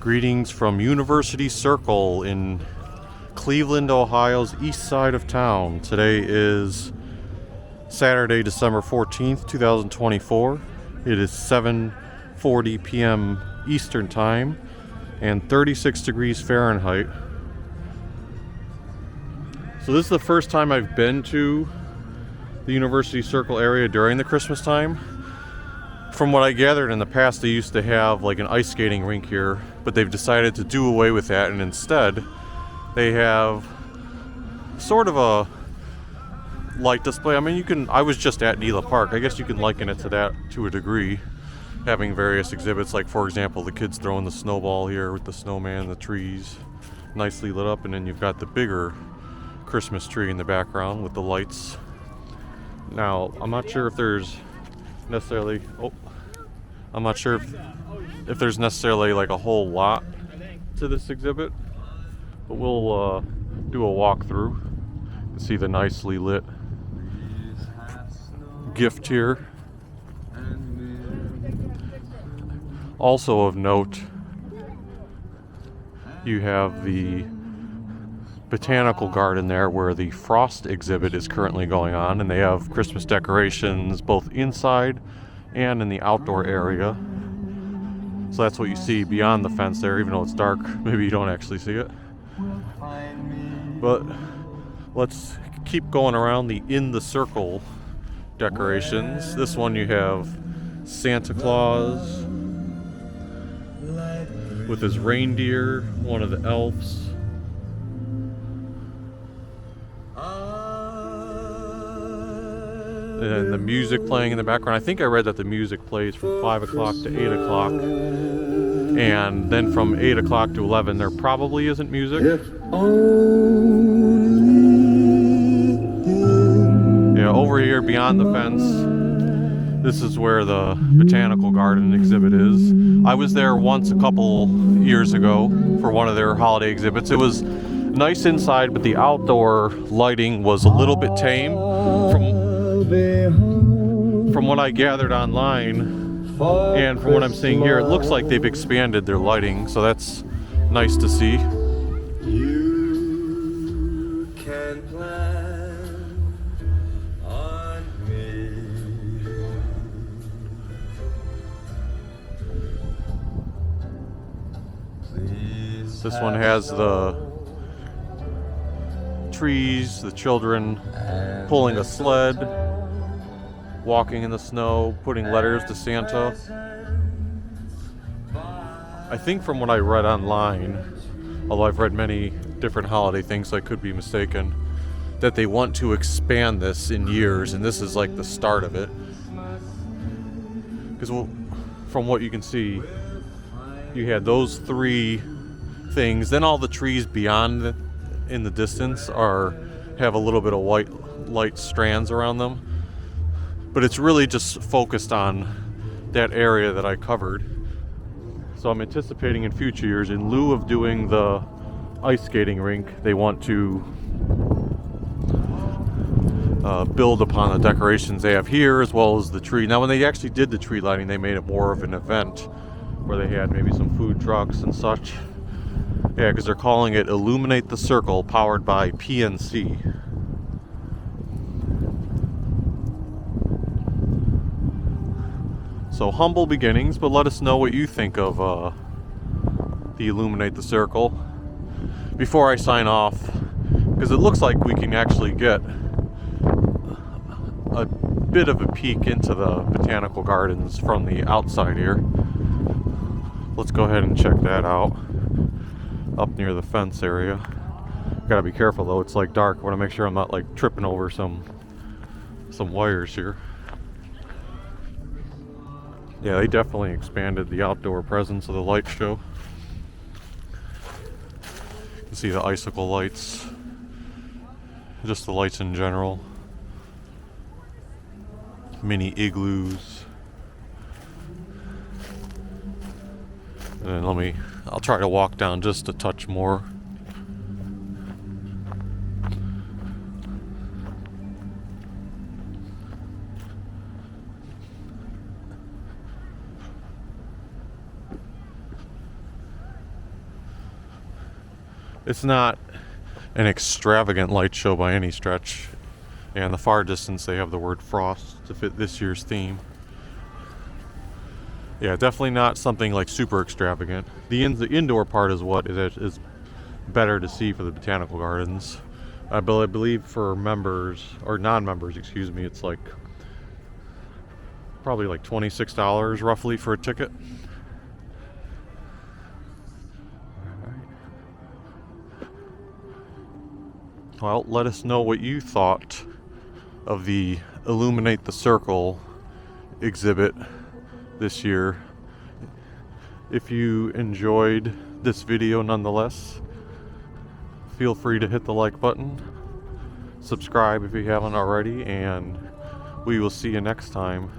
Greetings from University Circle in Cleveland, Ohio's east side of town. Today is Saturday, December 14th, 2024. It is 7:40 p.m. Eastern Time and 36 degrees Fahrenheit. So this is the first time I've been to the University Circle area during the Christmas time. From what I gathered in the past, they used to have like an ice skating rink here, but they've decided to do away with that, and instead they have sort of a light display. I mean, I was just at Nela Park. I guess you can liken it to that to a degree, having various exhibits, like for example the kids throwing the snowball here with the snowman, the trees nicely lit up, and then you've got the bigger Christmas tree in the background with the lights. Now, I'm not sure if there's necessarily if there's necessarily like a whole lot to this exhibit, but we'll do a walkthrough and see the nicely lit gift here. Also of note, you have the Botanical garden there where the frost exhibit is currently going on, and they have Christmas decorations both inside and in the outdoor area. So that's what you see beyond the fence there, even though it's dark. Maybe you don't actually see it. But let's keep going around the In the Circle decorations. This one you have Santa Claus with his reindeer, one of the elves. And the music playing in the background. I think I read that the music plays from 5 o'clock to 8 o'clock. And then from 8 o'clock to 11, there probably isn't music. Yeah, over here beyond the fence, this is where the Botanical Garden exhibit is. I was there once a couple years ago for one of their holiday exhibits. It was nice inside, but the outdoor lighting was a little bit tame. From what I gathered online and from what I'm seeing here, it looks like they've expanded their lighting, so that's nice to see. You can plan on me. This one has the trees, the children pulling a sled, walking in the snow, putting letters to Santa. I think from what I read online, although I've read many different holiday things, so I could be mistaken, that they want to expand this in years, and this is like the start of it. Because from what you can see, you had those three things, then all the trees beyond in the distance have a little bit of white light strands around them. But it's really just focused on that area that I covered. So I'm anticipating in future years, in lieu of doing the ice skating rink, they want to build upon the decorations they have here as well as the tree. Now, when they actually did the tree lighting, they made it more of an event where they had maybe some food trucks and such. Yeah, because they're calling it Illuminate the Circle, powered by PNC. So humble beginnings, but let us know what you think of the Illuminate the Circle before I sign off, because it looks like we can actually get a bit of a peek into the Botanical Gardens from the outside here. Let's go ahead and check that out up near the fence area. Gotta be careful though, it's like dark. I want to make sure I'm not like tripping over some wires here. Yeah, they definitely expanded the outdoor presence of the light show. You can see the icicle lights, just the lights in general. Mini igloos. And then I'll try to walk down just a touch more. It's not an extravagant light show by any stretch. And in the far distance, they have the word frost to fit this year's theme. Yeah, definitely not something like super extravagant. The indoor part is what is better to see for the botanical gardens. But I believe for members, or non-members, excuse me, it's like probably like $26 roughly for a ticket. Well, let us know what you thought of the Illuminate the Circle exhibit this year. If you enjoyed this video nonetheless, feel free to hit the like button, subscribe if you haven't already, and we will see you next time.